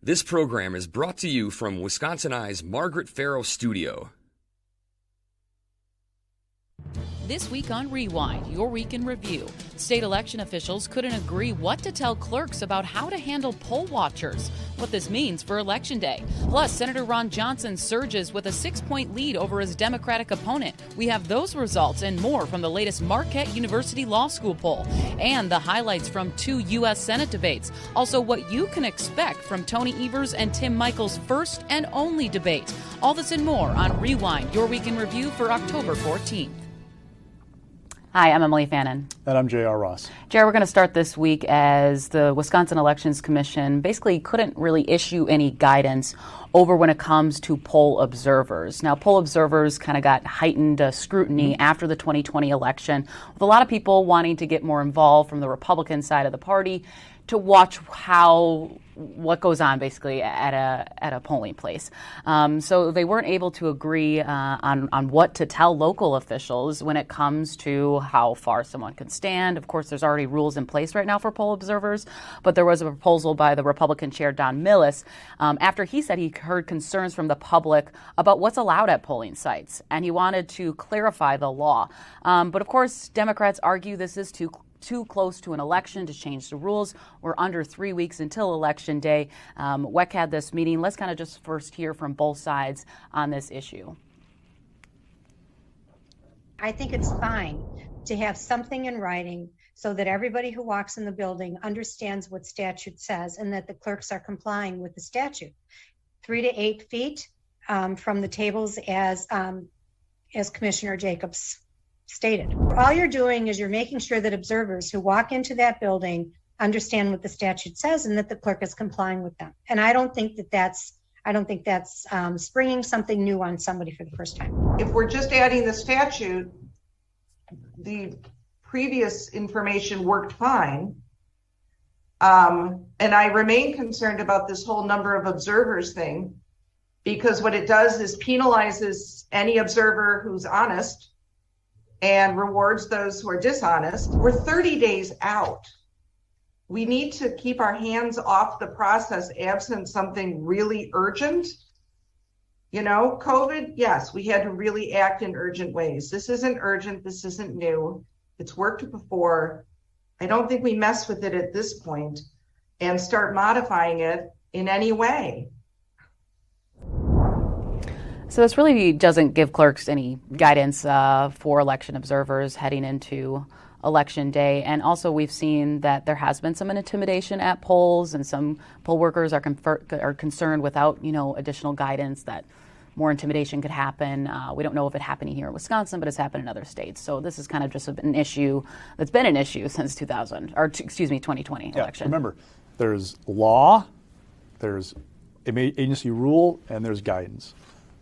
This program is brought to you from WisconsinEye's Margaret Farrow Studio. This week on Rewind, your week in review. State election officials couldn't agree what to tell clerks about how to handle poll watchers, what this means for Election Day. Plus, Senator Ron Johnson surges with a 6-point lead over his Democratic opponent. We have those results and more from the latest Marquette University Law School poll and the highlights from 2 U.S. Senate debates. Also, what you can expect from Tony Evers and Tim Michaels' first and only debate. All this and more on Rewind, your week in review for October 14th. Hi, I'm Emilee Fannon. And I'm J.R. Ross. J.R., we're going to start this week as the Wisconsin Elections Commission basically couldn't really issue any guidance over when it comes to poll observers. Now, poll observers kind of got heightened scrutiny after the 2020 election, with a lot of people wanting to get more involved from the Republican side of the party to watch what goes on basically at a polling place. So they weren't able to agree on what to tell local officials when it comes to how far someone can stand. Of course, there's already rules in place right now for poll observers, but there was a proposal by the Republican chair, Don Millis, after he said he heard concerns from the public about what's allowed at polling sites, and he wanted to clarify the law. But of course, Democrats argue this is too close to an election to change the rules. We're under 3 weeks until Election Day. WEC had this meeting. Let's kind of just first hear from both sides on this issue. I think it's fine to have something in writing so that everybody who walks in the building understands what statute says and that the clerks are complying with the statute. 3 to 8 feet from the tables as Commissioner Jacobs stated. All you're doing is you're making sure that observers who walk into that building understand what the statute says and that the clerk is complying with them. And I don't think that's springing something new on somebody for the first time. If we're just adding the statute, the previous information worked fine. And I remain concerned about this whole number of observers thing, because what it does is penalizes any observer who's honest and rewards those who are dishonest. We're 30 days out. We need to keep our hands off the process absent something really urgent. You know, COVID, yes, we had to really act in urgent ways. This isn't urgent. This isn't new. It's worked before. I don't think we mess with it at this point and start modifying it in any way. So this really doesn't give clerks any guidance for election observers heading into Election Day. And also we've seen that there has been some intimidation at polls, and some poll workers are concerned without, additional guidance that more intimidation could happen. We don't know if it's happening here in Wisconsin, but it's happened in other states. So this is kind of just an issue that's been an issue since 2020 election. Remember, there's law, there's agency rule, and there's guidance.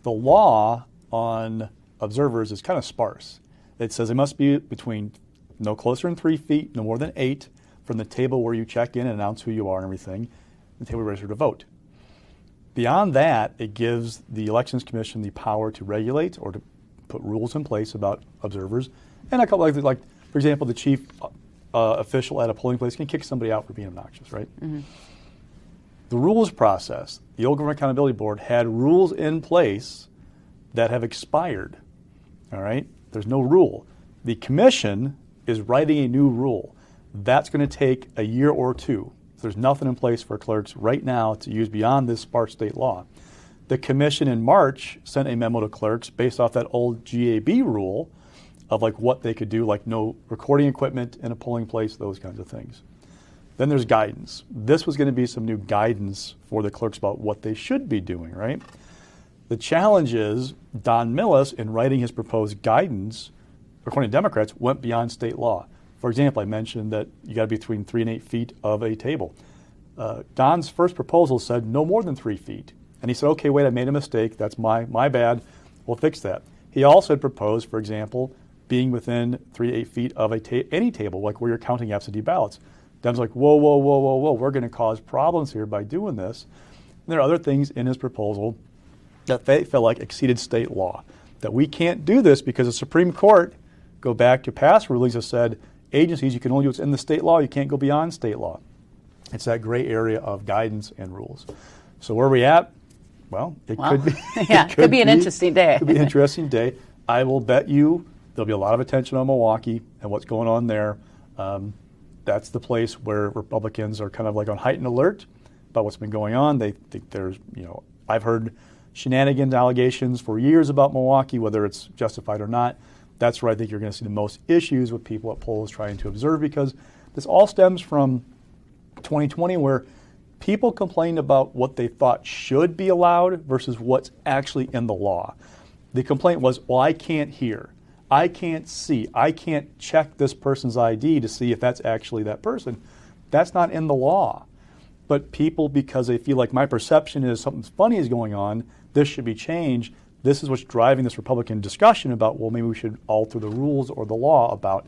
The law on observers is kind of sparse. It says it must be between no closer than 3 feet, no more than 8 from the table where you check in and announce who you are and everything, the table registered to vote. Beyond that, it gives the Elections Commission the power to regulate or to put rules in place about observers. And a couple like for example, the chief official at a polling place can kick somebody out for being obnoxious, right? Mm-hmm. The rules process, the Old Government Accountability Board had rules in place that have expired, all right? There's no rule. The commission is writing a new rule. That's going to take a year or two. There's nothing in place for clerks right now to use beyond this sparse state law. The commission in March sent a memo to clerks based off that old GAB rule of what they could do, like no recording equipment in a polling place, those kinds of things. Then there's guidance. This was going to be some new guidance for the clerks about what they should be doing, right? The challenge is Don Millis, in writing his proposed guidance, according to Democrats, went beyond state law. For example, I mentioned that you got to be between 3 and 8 feet of a table. Don's first proposal said no more than 3 feet. And he said, okay, wait, I made a mistake. That's my bad. We'll fix that. He also had proposed, for example, being within 3 to 8 feet of any table, like where you're counting absentee ballots. Dem's like, whoa, we're going to cause problems here by doing this. And there are other things in his proposal that they felt like exceeded state law, that we can't do this because the Supreme Court, go back to past rulings, have said agencies, you can only do what's in the state law, you can't go beyond state law. It's that gray area of guidance and rules. So where are we at? Well, it could be. Yeah, it could be an interesting day. It could be an interesting day. I will bet you there'll be a lot of attention on Milwaukee and what's going on there. That's the place where Republicans are kind of like on heightened alert about what's been going on. They think there's, I've heard shenanigans allegations for years about Milwaukee, whether it's justified or not. That's where I think you're going to see the most issues with people at polls trying to observe, because this all stems from 2020, where people complained about what they thought should be allowed versus what's actually in the law. The complaint was, well, I can't hear, I can't see, I can't check this person's ID to see if that's actually that person. That's not in the law. But people, because they feel like my perception is something funny is going on, this should be changed, this is what's driving this Republican discussion about, well, maybe we should alter the rules or the law about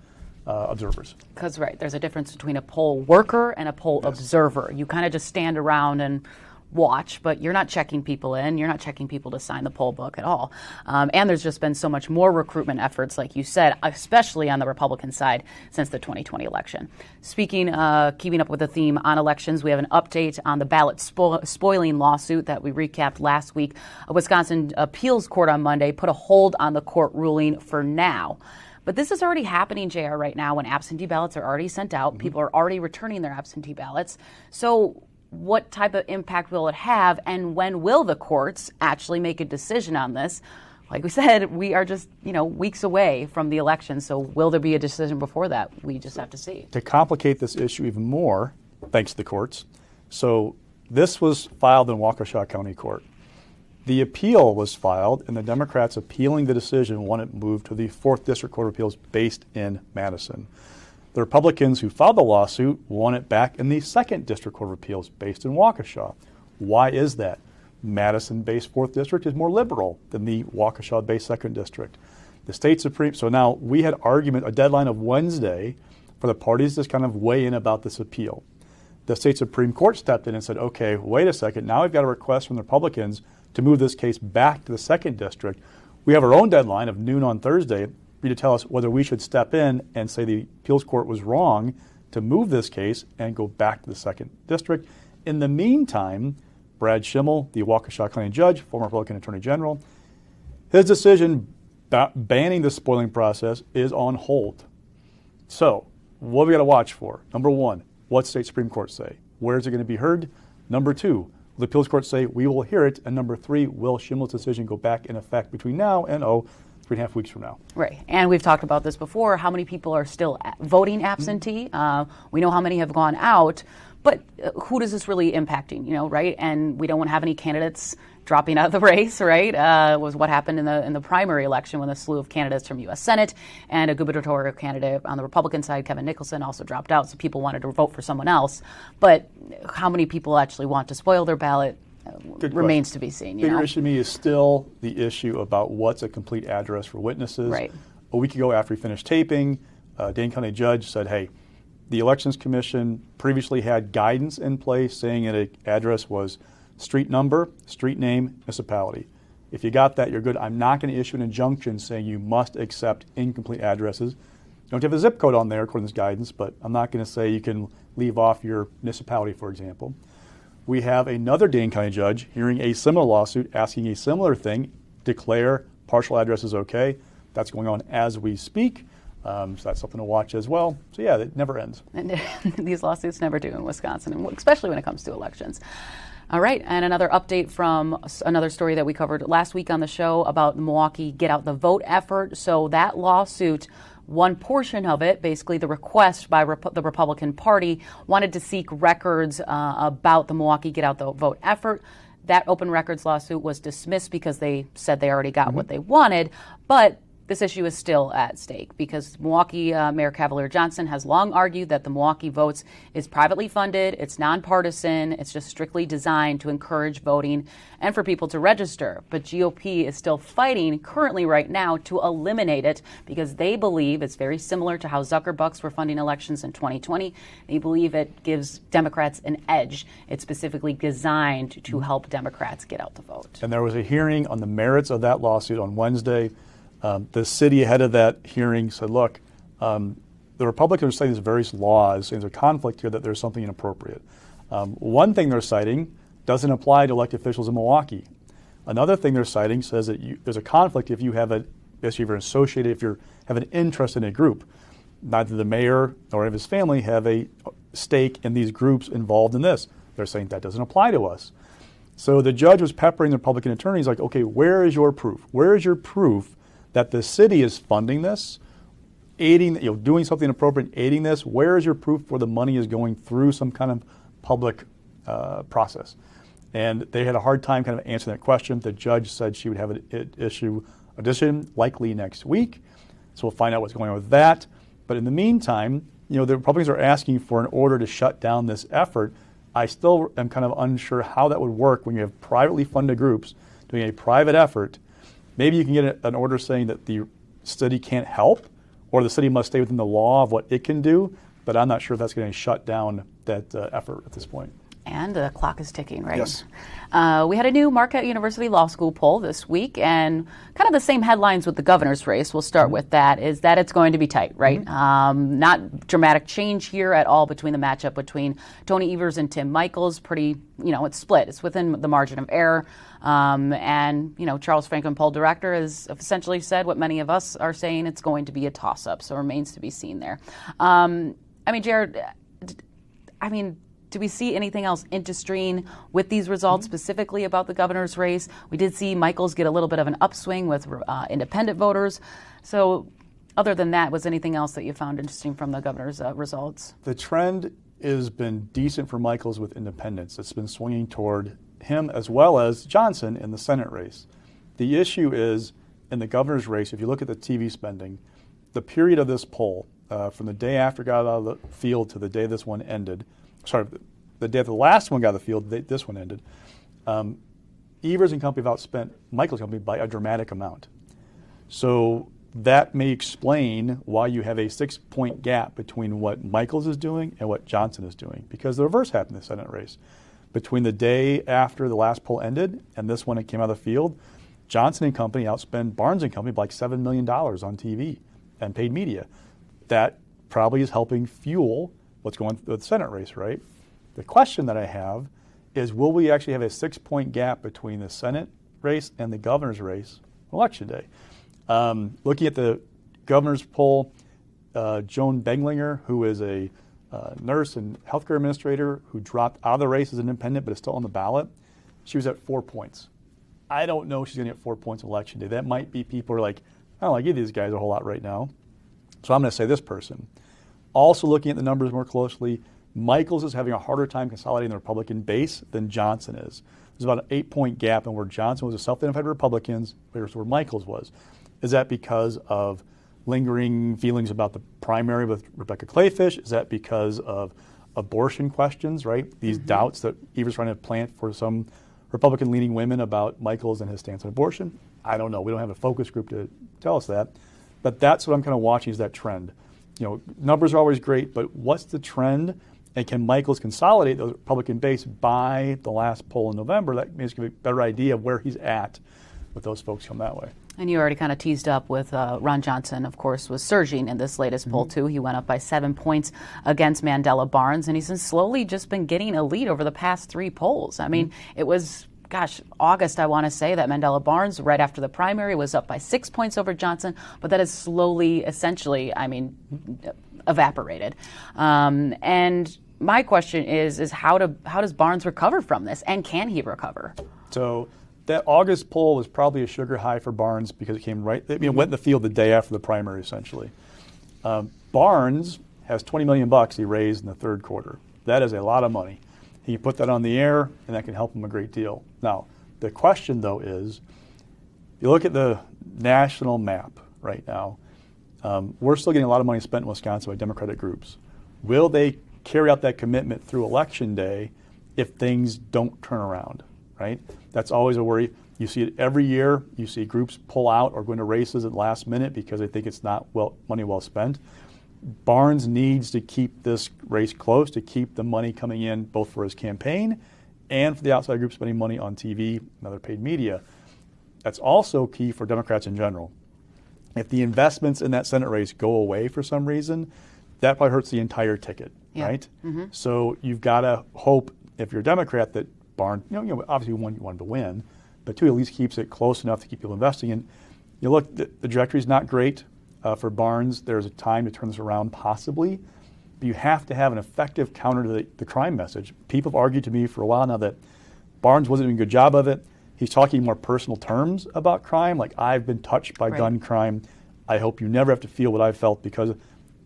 observers. Because, right, there's a difference between a poll worker and a poll observer. You kind of just stand around and watch, but you're not checking people in. You're not checking people to sign the poll book at all. And there's just been so much more recruitment efforts, like you said, especially on the Republican side since the 2020 election. Speaking, keeping up with the theme on elections, we have an update on the ballot spoiling lawsuit that we recapped last week. A Wisconsin appeals court on Monday put a hold on the court ruling for now. But this is already happening, JR, right now, when absentee ballots are already sent out. Mm-hmm. People are already returning their absentee ballots. So what type of impact will it have, and when will the courts actually make a decision on this? Like we said, we are just, weeks away from the election, so will there be a decision before that? We just have to see. To complicate this issue even more, thanks to the courts, so this was filed in Waukesha County Court. The appeal was filed, and the Democrats appealing the decision want it moved to the 4th District Court of Appeals based in Madison. The Republicans who filed the lawsuit want it back in the 2nd District Court of Appeals based in Waukesha. Why is that? Madison-based 4th District is more liberal than the Waukesha-based 2nd District. The state Supreme, so now we had a deadline of Wednesday for the parties to kind of weigh in about this appeal. The state Supreme Court stepped in and said, okay, wait a second, now we've got a request from the Republicans to move this case back to the 2nd District. We have our own deadline of noon on Thursday for you to tell us whether we should step in and say the appeals court was wrong to move this case and go back to the 2nd District. In the meantime, Brad Schimmel, the Waukesha County judge, former Republican Attorney General, his decision banning the spoiling process is on hold. So, what have we got to watch for? Number one, what state Supreme Court say? Where is it going to be heard? Number two, will the appeals court say we will hear it? And number three, will Schimmel's decision go back in effect between now and 3.5 weeks from now? Right. And we've talked about this before, how many people are still voting absentee. We know how many have gone out, but who does this really impacting, right? And we don't want to have any candidates dropping out of the race, right? Was what happened in the primary election when a slew of candidates from U.S. Senate and a gubernatorial candidate on the Republican side, Kevin Nicholson, also dropped out, so people wanted to vote for someone else. But how many people actually want to spoil their ballot remains to be seen. Bigger issue to me is still the issue about what's a complete address for witnesses. Right. A week ago after we finished taping, Dane County judge said, hey, the Elections Commission previously had guidance in place saying that an address was street number, street name, municipality. If you got that, you're good. I'm not going to issue an injunction saying you must accept incomplete addresses. You don't have a zip code on there according to this guidance, but I'm not going to say you can leave off your municipality, for example. We have another Dane County judge hearing a similar lawsuit asking a similar thing, declare partial addresses okay. That's going on as we speak. So that's something to watch as well. So yeah, it never ends. And these lawsuits never do in Wisconsin, especially when it comes to elections. All right, and another update from another story that we covered last week on the show about the Milwaukee Get Out the Vote effort. So that lawsuit, one portion of it, basically the request by the Republican Party, wanted to seek records about the Milwaukee Get Out the Vote effort. That open records lawsuit was dismissed because they said they already got what they wanted, but this issue is still at stake because Milwaukee Mayor Cavalier Johnson has long argued that the Milwaukee Votes is privately funded, it's nonpartisan, it's just strictly designed to encourage voting and for people to register. But GOP is still fighting currently right now to eliminate it because they believe it's very similar to how Zuckerbucks were funding elections in 2020. They believe it gives Democrats an edge. It's specifically designed to help Democrats get out the vote. And there was a hearing on the merits of that lawsuit on Wednesday. The city ahead of that hearing said, look, the Republicans are citing these various laws, and there's a conflict here that there's something inappropriate. One thing they're citing Doesn't apply to elected officials in Milwaukee. Another thing they're citing says that there's a conflict if you have if you're associated, if you have an interest in a group. Neither the mayor nor any of his family have a stake in these groups involved in this. They're saying that doesn't apply to us. So the judge was peppering the Republican attorneys like, okay, where is your proof? Where is your proof that the city is funding this, aiding, doing something appropriate, aiding this? Where is your proof where the money is going through some kind of public process? And they had a hard time kind of answering that question. The judge said she would have an issue a decision likely next week. So we'll find out what's going on with that. But in the meantime, the Republicans are asking for an order to shut down this effort. I still am kind of unsure how that would work when you have privately funded groups doing a private effort. Maybe you can get an order saying that the city can't help, or the city must stay within the law of what it can do, but I'm not sure if that's going to shut down that effort at this point. And the clock is ticking, right? Yes. We had a new Marquette University Law School poll this week, and kind of the same headlines with the governor's race. We'll start with that, is that it's going to be tight, right? Not dramatic change here at all between the matchup between Tony Evers and Tim Michels. Pretty, it's split. It's within the margin of error. And Charles Franklin poll director has essentially said what many of us are saying, it's going to be a toss-up, so remains to be seen there. Jared, do we see anything else interesting with these results, specifically about the governor's race? We did see Michels get a little bit of an upswing with independent voters. So other than that, was anything else that you found interesting from the governor's results? The trend has been decent for Michels with independents. It's been swinging toward him as well as Johnson in the Senate race. The issue is in the governor's race, if you look at the TV spending, the period of this poll, from the day after it got out of the field to the day this one ended, the day the last one got out of the field, this one ended, Evers and company have outspent Michels' company by a dramatic amount. So that may explain why you have a 6-point gap between what Michels is doing and what Johnson is doing, because the reverse happened in the Senate race. Between the day after the last poll ended and this one that came out of the field, Johnson and company outspent Barnes and company by like $7 million on TV and paid media. That probably is helping fuel what's going on with the Senate race, right? The question that I have is, will we actually have a 6-point gap between the Senate race and the governor's race election day? Looking at the governor's poll, Joan Benglinger, who is a nurse and healthcare administrator who dropped out of the race as an independent but is still on the ballot, she was at 4 points. I don't know if she's going to get 4 points on election day. That might be people who are like, I don't like either of these guys a whole lot right now. So I'm going to say this person. Also looking at the numbers more closely, Michels is having a harder time consolidating the Republican base than Johnson is. There's about an 8-point gap in where Johnson was a self-identified Republican versus where Michels was. Is that because of lingering feelings about the primary with Rebecca Clayfish? Is that because of abortion questions, right? These doubts that Evers trying to plant for some Republican-leaning women about Michels and his stance on abortion? I don't know. We don't have a focus group to tell us that. But that's what I'm kind of watching, is that trend. Numbers are always great, but what's the trend? And can Michels consolidate the Republican base by the last poll in November? That makes you a better idea of where he's at with those folks come that way. And you already kind of teased up with Ron Johnson, of course, was surging in this latest poll, too. He went up by 7 points against Mandela Barnes, and he's slowly just been getting a lead over the past 3 polls. I mean, it was, August, I want to say, that Mandela Barnes, right after the primary, was up by 6 points over Johnson, but that has slowly, essentially, evaporated. And my question is how does Barnes recover from this, and can he recover? So that August poll was probably a sugar high for Barnes because it came went in the field the day after the primary, essentially. Barnes has $20 million he raised in the third quarter. That is a lot of money. He can put that on the air, and that can help him a great deal. Now, the question, though, is, you look at the national map right now, we're still getting a lot of money spent in Wisconsin by Democratic groups. Will they carry out that commitment through Election Day if things don't turn around, right? That's always a worry. You see it every year. You see groups pull out or go into races at the last minute because they think it's not money well spent. Barnes needs to keep this race close, to keep the money coming in both for his campaign and for the outside group spending money on TV and other paid media. That's also key for Democrats in general. If the investments in that Senate race go away for some reason, that probably hurts the entire ticket, right? So you've got to hope, if you're a Democrat, that Barnes, obviously you wanted to win, but two, at least keeps it close enough to keep people investing. And you look, the trajectory is not great for Barnes. There's a time to turn this around, possibly, but you have to have an effective counter to the crime message. People have argued to me for a while now that Barnes wasn't doing a good job of it. He's talking in more personal terms about crime, like I've been touched by gun crime. I hope you never have to feel what I felt, because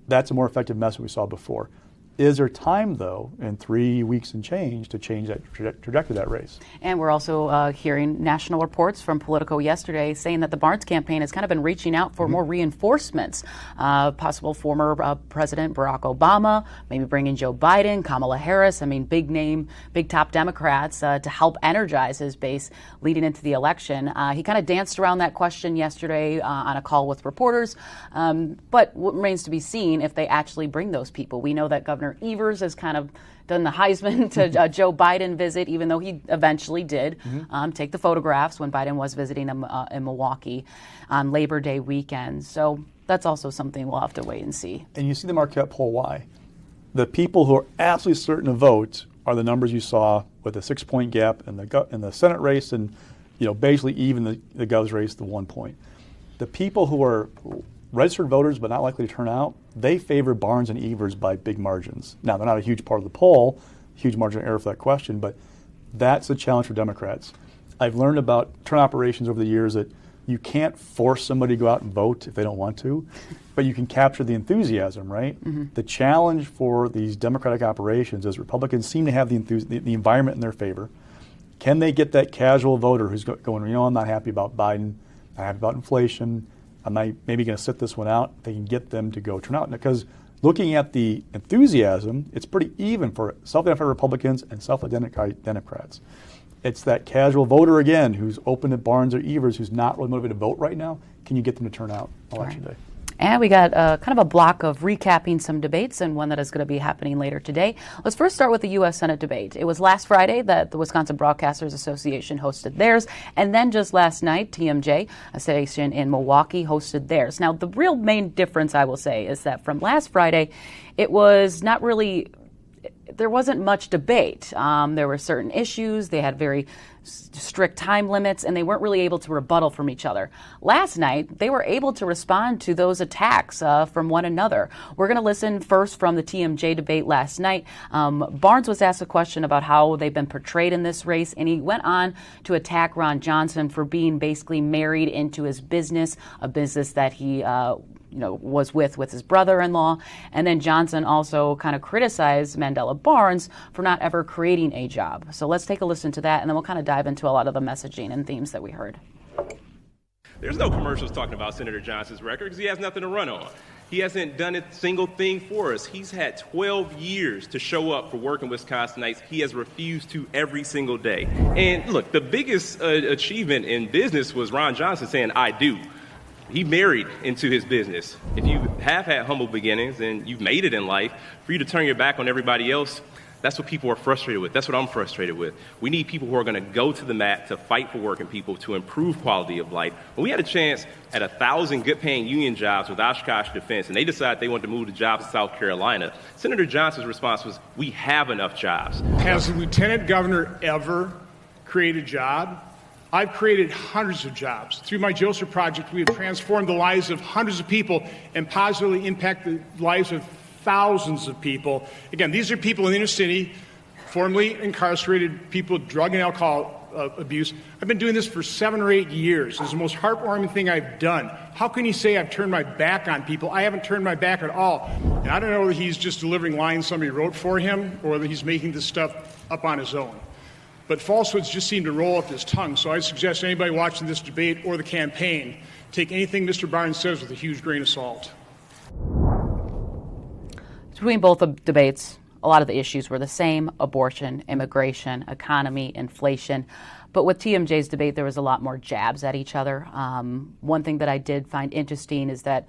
that's a more effective message we saw before. Is there time, though, in 3 weeks and change to change that trajectory of that race? And we're also hearing national reports from Politico yesterday saying that the Barnes campaign has kind of been reaching out for more reinforcements. Possible former President Barack Obama, maybe bringing Joe Biden, Kamala Harris, big top Democrats to help energize his base leading into the election. He kind of danced around that question yesterday on a call with reporters. But what remains to be seen if they actually bring those people. We know that Governor Evers has kind of done the Heisman to Joe Biden visit, even though he eventually did take the photographs when Biden was visiting him in Milwaukee on Labor Day weekend. So that's also something we'll have to wait and see. And you see the Marquette poll, why? The people who are absolutely certain to vote are the numbers you saw with the 6-point gap in the Senate race, and basically even the Gov's race, the 1 point. The people who are registered voters but not likely to turn out, they favor Barnes and Evers by big margins. Now, they're not a huge part of the poll, huge margin of error for that question, but that's a challenge for Democrats. I've learned about turnout operations over the years that you can't force somebody to go out and vote if they don't want to, but you can capture the enthusiasm, right? The challenge for these Democratic operations is Republicans seem to have the environment in their favor. Can they get that casual voter who's going, I'm not happy about Biden, not happy about inflation, I'm maybe going to sit this one out? They can get them to go turn out. Because looking at the enthusiasm, it's pretty even for self-identified Republicans and self-identified Democrats. It's that casual voter, again, who's open at Barnes or Evers, who's not really motivated to vote right now. Can you get them to turn out election day? And we got kind of a block of recapping some debates and one that is going to be happening later today. Let's first start with the U.S. Senate debate. It was last Friday that the Wisconsin Broadcasters Association hosted theirs, and then just last night, Tmj, a station in Milwaukee, hosted theirs. Now, the real main difference, I will say, is that from last Friday, it was not really... There wasn't much debate. There were certain issues. They had very strict time limits, and they weren't really able to rebuttal from each other. Last night, they were able to respond to those attacks from one another. We're going to listen first from the TMJ debate last night. Barnes was asked a question about how they've been portrayed in this race, and he went on to attack Ron Johnson for being basically married into his business, a business that he was with his brother-in-law. And then Johnson also kind of criticized Mandela Barnes for not ever creating a job. So let's take a listen to that, and then we'll kind of dive into a lot of the messaging and themes that we heard. There's no commercials talking about Senator Johnson's record because he has nothing to run on. He hasn't done a single thing for us. He's had 12 years to show up for working Wisconsinites. He has refused to every single day. And look, the biggest achievement in business was Ron Johnson saying, "I do." He married into his business. If you have had humble beginnings and you've made it in life, for you to turn your back on everybody else, that's what people are frustrated with. That's what I'm frustrated with. We need people who are going to go to the mat to fight for working people, to improve quality of life. When we had a chance at 1,000 good-paying union jobs with Oshkosh Defense, and they decided they wanted to move to jobs in South Carolina, Senator Johnson's response was, "We have enough jobs." Has the lieutenant governor ever created a job? I've created hundreds of jobs. Through my Joseph Project, we have transformed the lives of hundreds of people and positively impacted the lives of thousands of people. Again, these are people in the inner city, formerly incarcerated, people with drug and alcohol abuse. I've been doing this for 7 or 8 years. It's the most heartwarming thing I've done. How can you say I've turned my back on people? I haven't turned my back at all. And I don't know whether he's just delivering lines somebody wrote for him or whether he's making this stuff up on his own. But falsehoods just seem to roll off his tongue. So I suggest anybody watching this debate or the campaign take anything Mr. Barnes says with a huge grain of salt. Between both the debates, a lot of the issues were the same: abortion, immigration, economy, inflation. But with TMJ's debate, there was a lot more jabs at each other. One thing that I did find interesting is that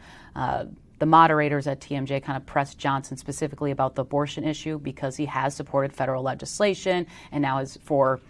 the moderators at TMJ kind of pressed Johnson specifically about the abortion issue because he has supported federal legislation and now is for,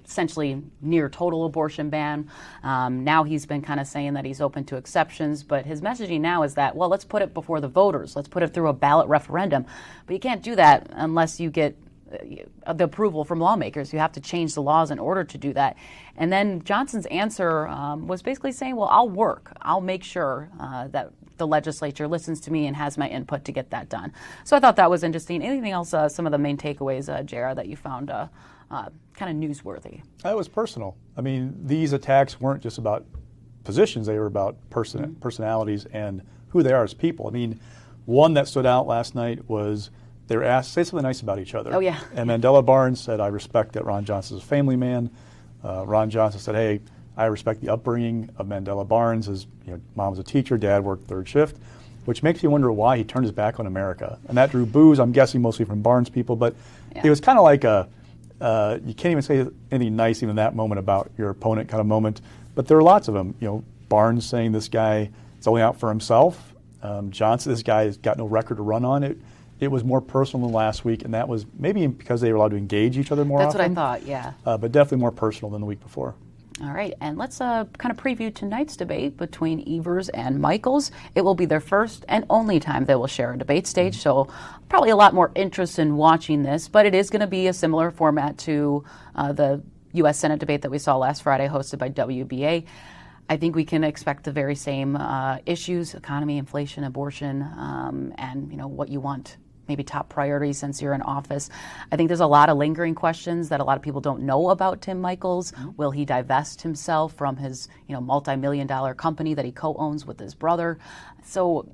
essentially near total abortion ban. Now he's been kind of saying that he's open to exceptions, but his messaging now is that, well, let's put it before the voters. Let's put it through a ballot referendum. But you can't do that unless you get the approval from lawmakers. You have to change the laws in order to do that. And then Johnson's answer was basically saying, well, I'll make sure that the legislature listens to me and has my input to get that done. So I thought that was interesting. Anything else, some of the main takeaways, Jara, that you found kind of newsworthy? It was personal. I mean, these attacks weren't just about positions. They were about personalities and who they are as people. I mean, one that stood out last night was they were asked, say something nice about each other. Oh, yeah. And Mandela Barnes said, I respect that Ron Johnson's a family man. Ron Johnson said, hey, I respect the upbringing of Mandela Barnes. His mom was a teacher, dad worked third shift, which makes you wonder why he turned his back on America. And that drew boos, I'm guessing mostly from Barnes people, but it was kind of like you can't even say anything nice even in that moment about your opponent kind of moment. But there are lots of them. Barnes saying this guy is only out for himself. Johnson, this guy has got no record to run on. It was more personal than last week, and that was maybe because they were allowed to engage each other more often. That's what I thought, yeah. But definitely more personal than the week before. All right, and let's kind of preview tonight's debate between Evers and Michaels. It will be their first and only time they will share a debate stage, so probably a lot more interest in watching this, but it is going to be a similar format to the U.S. Senate debate that we saw last Friday, hosted by WBA. I think we can expect the very same issues: economy, inflation, abortion, and what you want. Maybe top priorities since you're in office. I think there's a lot of lingering questions that a lot of people don't know about Tim Michaels. Will he divest himself from his, multi-million-dollar company that he co-owns with his brother? So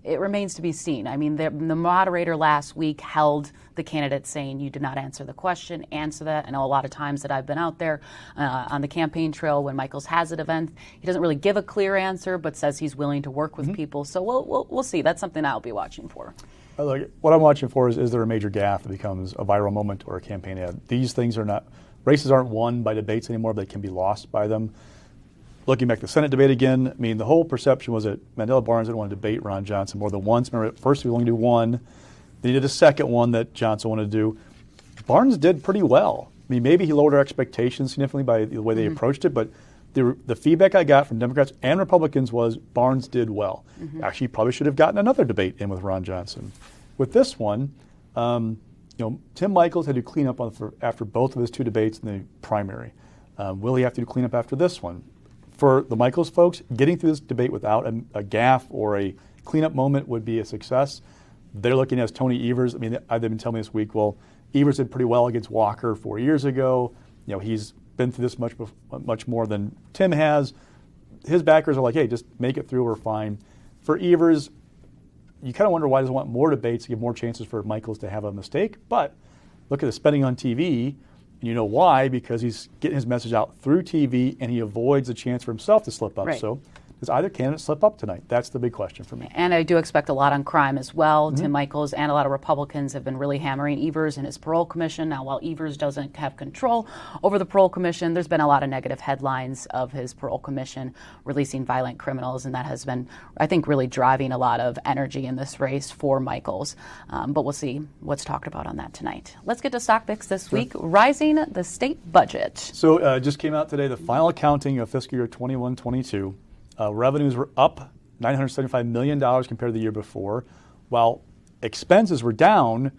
it remains to be seen. I mean, the moderator last week held the candidate saying, you did not answer the question, answer that. I know a lot of times that I've been out there on the campaign trail when Michaels has an event, he doesn't really give a clear answer, but says he's willing to work with people. So we'll see. That's something I'll be watching for. What I'm watching for is there a major gaffe that becomes a viral moment or a campaign ad? These things races aren't won by debates anymore, but they can be lost by them. Looking back at the Senate debate again, I mean, the whole perception was that Mandela Barnes didn't want to debate Ron Johnson more than once. Remember, at first he was only do one, then he did a second one that Johnson wanted to do. Barnes did pretty well. I mean, maybe he lowered our expectations significantly by the way they approached it, but the feedback I got from Democrats and Republicans was Barnes did well. Actually, he probably should have gotten another debate in with Ron Johnson. With this one, Tim Michaels had to clean up after both of his two debates in the primary. Will he have to do cleanup after this one? For the Michaels folks, getting through this debate without a gaffe or a cleanup moment would be a success. They're looking at Tony Evers. I mean, they've been telling me this week, well, Evers did pretty well against Walker 4 years ago. He's been through this much more than Tim has. His backers are like, hey, just make it through, we're fine. For Evers, you kind of wonder why he doesn't want more debates to give more chances for Michaels to have a mistake. But look at the spending on TV, and you know why, because he's getting his message out through TV, and he avoids a chance for himself to slip up. Right. So does either candidate slip up tonight? That's the big question for me. And I do expect a lot on crime as well. Tim Michaels and a lot of Republicans have been really hammering Evers and his parole commission. Now, while Evers doesn't have control over the parole commission, there's been a lot of negative headlines of his parole commission releasing violent criminals, and that has been, I think, really driving a lot of energy in this race for Michaels. But we'll see what's talked about on that tonight. Let's get to stock picks this week. Rising the state budget. So just came out today, the final accounting of fiscal year 21-22. Revenues were up $975 million compared to the year before, while expenses were down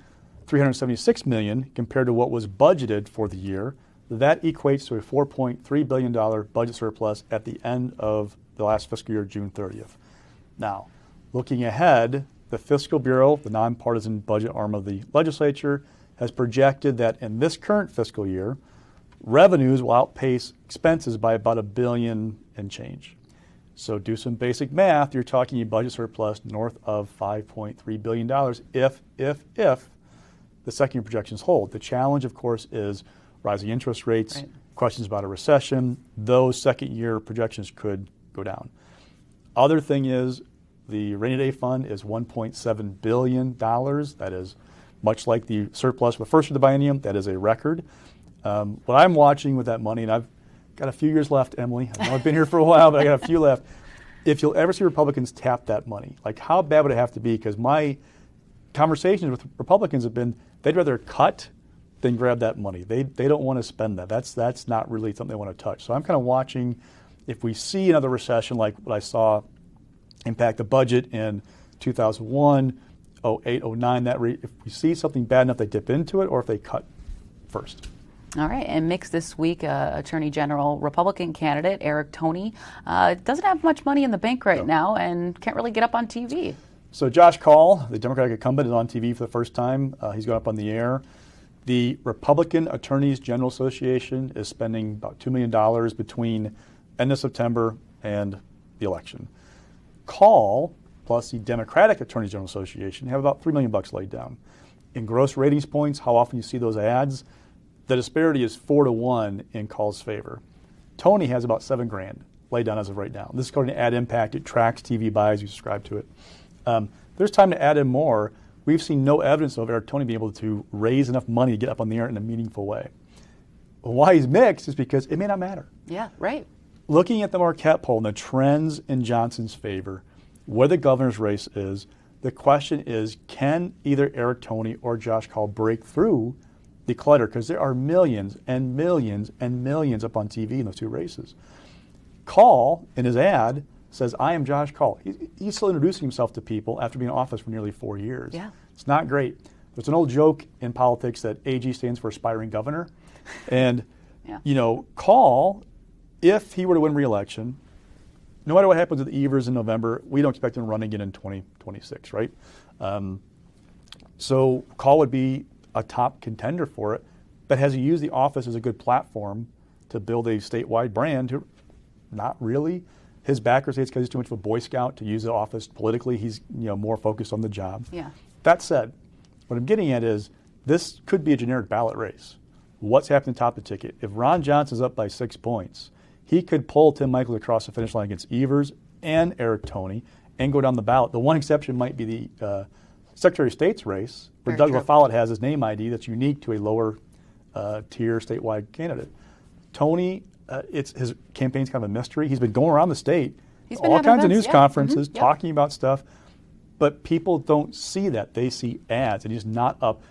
$376 million compared to what was budgeted for the year. That equates to a $4.3 billion budget surplus at the end of the last fiscal year, June 30th. Now, looking ahead, the Fiscal Bureau, the nonpartisan budget arm of the legislature, has projected that in this current fiscal year, revenues will outpace expenses by about $1 billion and change. So do some basic math. You're talking a budget surplus north of $5.3 billion if the second year projections hold. The challenge, of course, is rising interest rates, questions about a recession. Those second year projections could go down. Other thing is the rainy day fund is $1.7 billion. That is much like the surplus for the first year of the biennium. That is a record. What I'm watching with that money, and I've got a few years left, Emilee. I know I've been here for a while, but I got a few left. If you'll ever see Republicans tap that money, like how bad would it have to be? Because my conversations with Republicans have been they'd rather cut than grab that money. They don't want to spend that. That's not really something they want to touch. So I'm kind of watching if we see another recession like what I saw impact the budget in 2001, 08, 09, if we see something bad enough, they dip into it, or if they cut first. All right, and mixed this week, Attorney General Republican candidate Eric Toney doesn't have much money in the bank right now and can't really get up on TV. So Josh Kaul, the Democratic incumbent, is on TV for the first time. He's going up on the air. The Republican Attorneys General Association is spending about $2 million between end of September and the election. Kaul plus the Democratic Attorneys General Association have about $3 million laid down. In gross ratings points, how often you see those ads, the disparity is 4-1 in Kaul's favor. Toney has about $7,000 laid down as of right now. This is according to Ad Impact. It tracks TV buys. You subscribe to it. There's time to add in more. We've seen no evidence of Eric Toney being able to raise enough money to get up on the air in a meaningful way. Why he's mixed is because it may not matter. Yeah, right. Looking at the Marquette poll and the trends in Johnson's favor, where the governor's race is, the question is, can either Eric Toney or Josh Kaul break through the clutter? Because there are millions and millions and millions up on TV in those two races. Kaul, in his ad, says, I am Josh Kaul. He's still introducing himself to people after being in office for nearly 4 years. Yeah. It's not great. There's an old joke in politics that AG stands for aspiring governor. And, Kaul, if he were to win re-election, no matter what happens with Evers in November, we don't expect him to run again in 2026, right? So Kaul would be a top contender for it, but has he used the office as a good platform to build a statewide brand? Not really. His backers say it's because he's too much of a Boy Scout to use the office politically. He's more focused on the job. Yeah. That said, what I'm getting at is this could be a generic ballot race. What's happening top of the ticket? If Ron Johnson's up by 6 points, he could pull Tim Michels across the finish line against Evers and Eric Toney and go down the ballot. The one exception might be the Secretary of State's race, where Doug LaFollette has his name ID that's unique to a lower tier statewide candidate. Toney, his campaign's kind of a mystery. He's been going around the state, all kinds of news conferences, talking about stuff, but people don't see that. They see ads, and he's not up.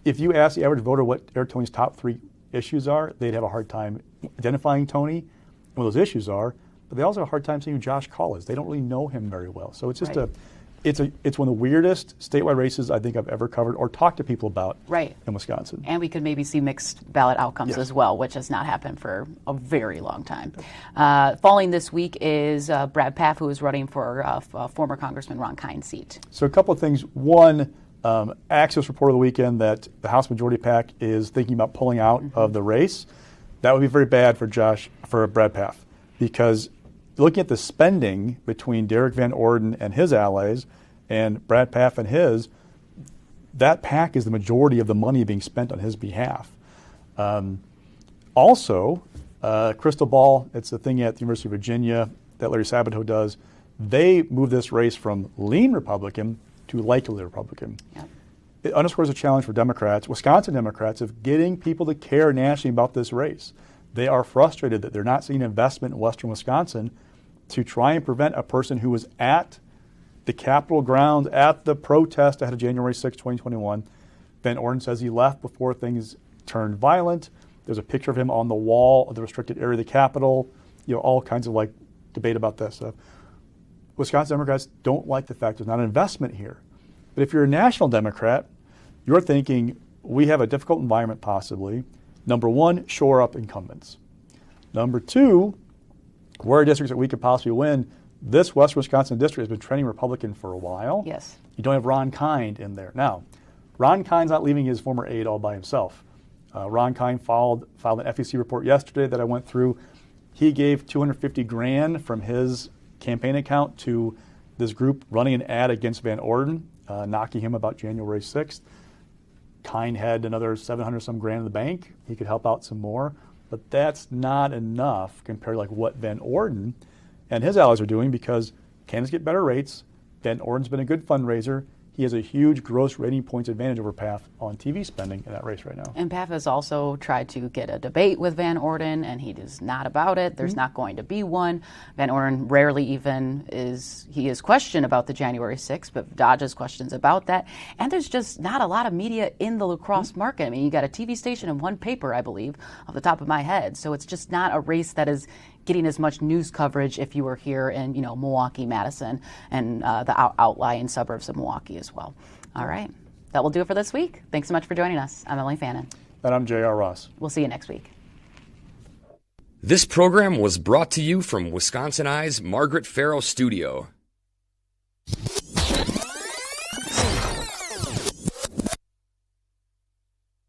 If you ask the average voter what Eric Toney's top 3 issues are, they'd have a hard time identifying Toney and what those issues are, but they also have a hard time seeing who Josh Kaul is. They don't really know him very well. So it's just it's one of the weirdest statewide races I think I've ever covered or talked to people about in Wisconsin. And we could maybe see mixed ballot outcomes as well, which has not happened for a very long time. Falling this week is Brad Pfaff, who is running for former Congressman Ron Kind's seat. So a couple of things. One, Axios report of the weekend that the House Majority PAC is thinking about pulling out of the race. That would be very bad for Brad Pfaff, because looking at the spending between Derek Van Orden and his allies and Brad Pfaff and his, that PAC is the majority of the money being spent on his behalf. Also, Crystal Ball, it's a thing at the University of Virginia that Larry Sabato does. They move this race from lean Republican to likely Republican. Yep. It underscores a challenge for Democrats, Wisconsin Democrats, of getting people to care nationally about this race. They are frustrated that they're not seeing investment in western Wisconsin to try and prevent a person who was at the Capitol grounds at the protest ahead of January 6, 2021. Van Orden says he left before things turned violent. There's a picture of him on the wall of the restricted area of the Capitol. All kinds of debate about that stuff. Wisconsin Democrats don't like the fact there's not an investment here. But if you're a national Democrat, you're thinking we have a difficult environment possibly. Number one, shore up incumbents. Number two, where are districts that we could possibly win? This Western Wisconsin district has been trending Republican for a while. Yes. You don't have Ron Kind in there. Now, Ron Kind's not leaving his former aide all by himself. Ron Kind filed an FEC report yesterday that I went through. He gave $250,000 from his campaign account to this group running an ad against Van Orden, knocking him about January 6th. Kind had another $700-some grand in the bank. He could help out some more. But that's not enough compared to what Van Orden and his allies are doing, because candidates get better rates. Van Orden's been a good fundraiser. He has a huge gross rating points advantage over Pfaff on TV spending in that race right now. And Pfaff has also tried to get a debate with Van Orden, and he is not about it. There's not going to be one. Van Orden rarely even he is questioned about the January 6th, but dodges questions about that. And there's just not a lot of media in the La Crosse market. I mean, you got a TV station and one paper, I believe, off the top of my head. So it's just not a race that is getting as much news coverage if you were here in Milwaukee, Madison, and the outlying suburbs of Milwaukee as well. All right. That will do it for this week. Thanks so much for joining us. I'm Emilee Fannon. And I'm J.R. Ross. We'll see you next week. This program was brought to you from WisconsinEye's Margaret Farrow Studio.